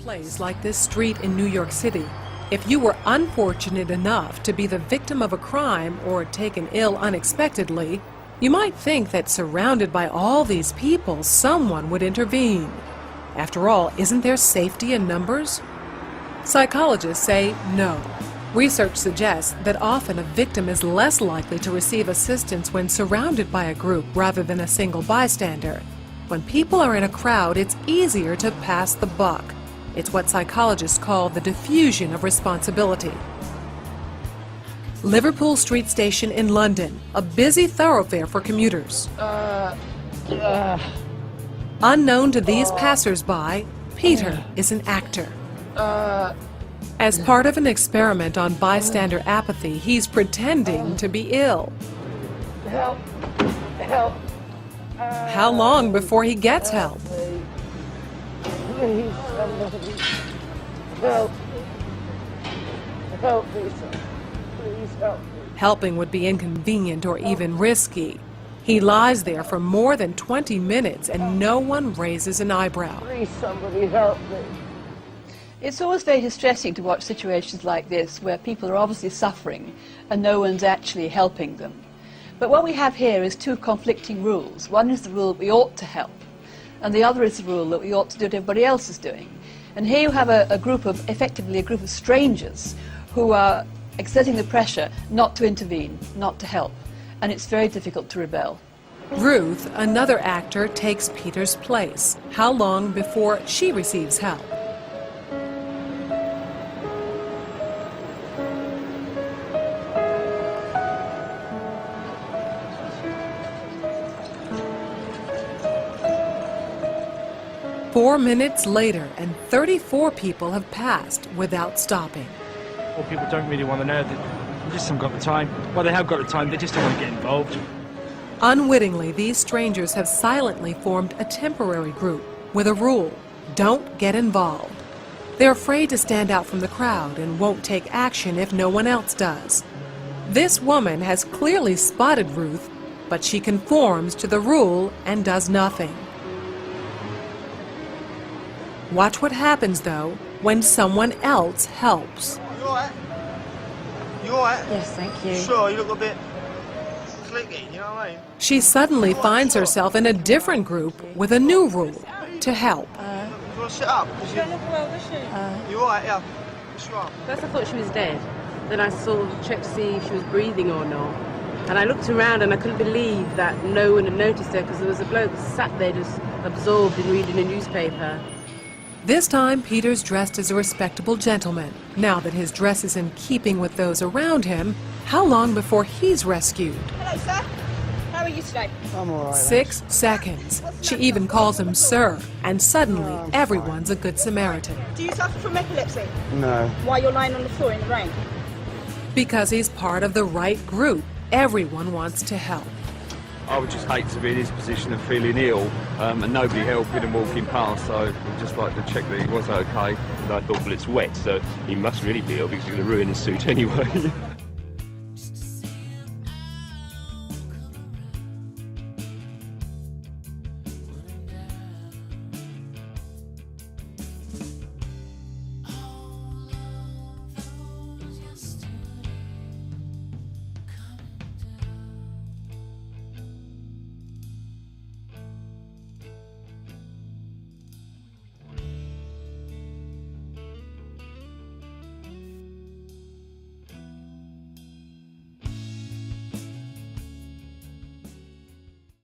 place like this street in New York City, if you were unfortunate enough to be the victim of a crime or taken ill unexpectedly, you might think that surrounded by all these people, someone would intervene. After all, isn't there safety in numbers? Psychologists say no. Research suggests that often a victim is less likely to receive assistance when surrounded by a group rather than a single bystander. When people are in a crowd, it's easier to pass the buck. It's what psychologists call the diffusion of responsibility. Liverpool Street Station in London, a busy thoroughfare for commuters. Unknown to these passers-by, Peter is an actor. As part of an experiment on bystander apathy, he's pretending to be ill. Help! Help! How long before he gets help? Please, somebody. Help! Help me, sir. Please help me. Helping would be inconvenient or even risky. He lies there for more than 20 minutes and no one raises an eyebrow. Please, somebody help me. It's always very distressing to watch situations like this where people are obviously suffering and no one's actually helping them. But what we have here is two conflicting rules. One is the rule that we ought to help, and the other is the rule that we ought to do what everybody else is doing. And here you have effectively a group of strangers who are exerting the pressure not to intervene, not to help, and it's very difficult to rebel. Ruth, another actor, takes Peter's place. How long before she receives help? Four minutes later, and 34 people have passed without stopping. Well, people don't really want to know. They just haven't got the time. Well, they have got the time, they just don't want to get involved. Unwittingly, these strangers have silently formed a temporary group with a rule: don't get involved. They're afraid to stand out from the crowd and won't take action if no one else does. This woman has clearly spotted Ruth, but she conforms to the rule and does nothing. Watch what happens, though, when someone else helps. You alright? You alright? Yes, thank you. Sure, you look a bit clicky, you know what I mean? She suddenly finds herself in a different group with a new rule: to help. You want to sit up? She don't look well, does she? You alright, yeah? What's wrong? First I thought she was dead. Then I sort of checked to see if she was breathing or not. And I looked around and I couldn't believe that no one had noticed her, because there was a bloke sat there just absorbed in reading a newspaper. This time, Peter's dressed as a respectable gentleman. Now that his dress is in keeping with those around him, how long before he's rescued? Hello, sir. How are you today? I'm alright. 6 seconds. She even calls him sir, and suddenly everyone's a good Samaritan. Do you suffer from epilepsy? No. Why you're lying on the floor in the rain? Because he's part of the right group. Everyone wants to help. I would just hate to be in his position of feeling ill and nobody helping and walking past, so I'd just like to check that he was okay. And I thought, well, it's wet, so he must really be ill because he's going to ruin his suit anyway.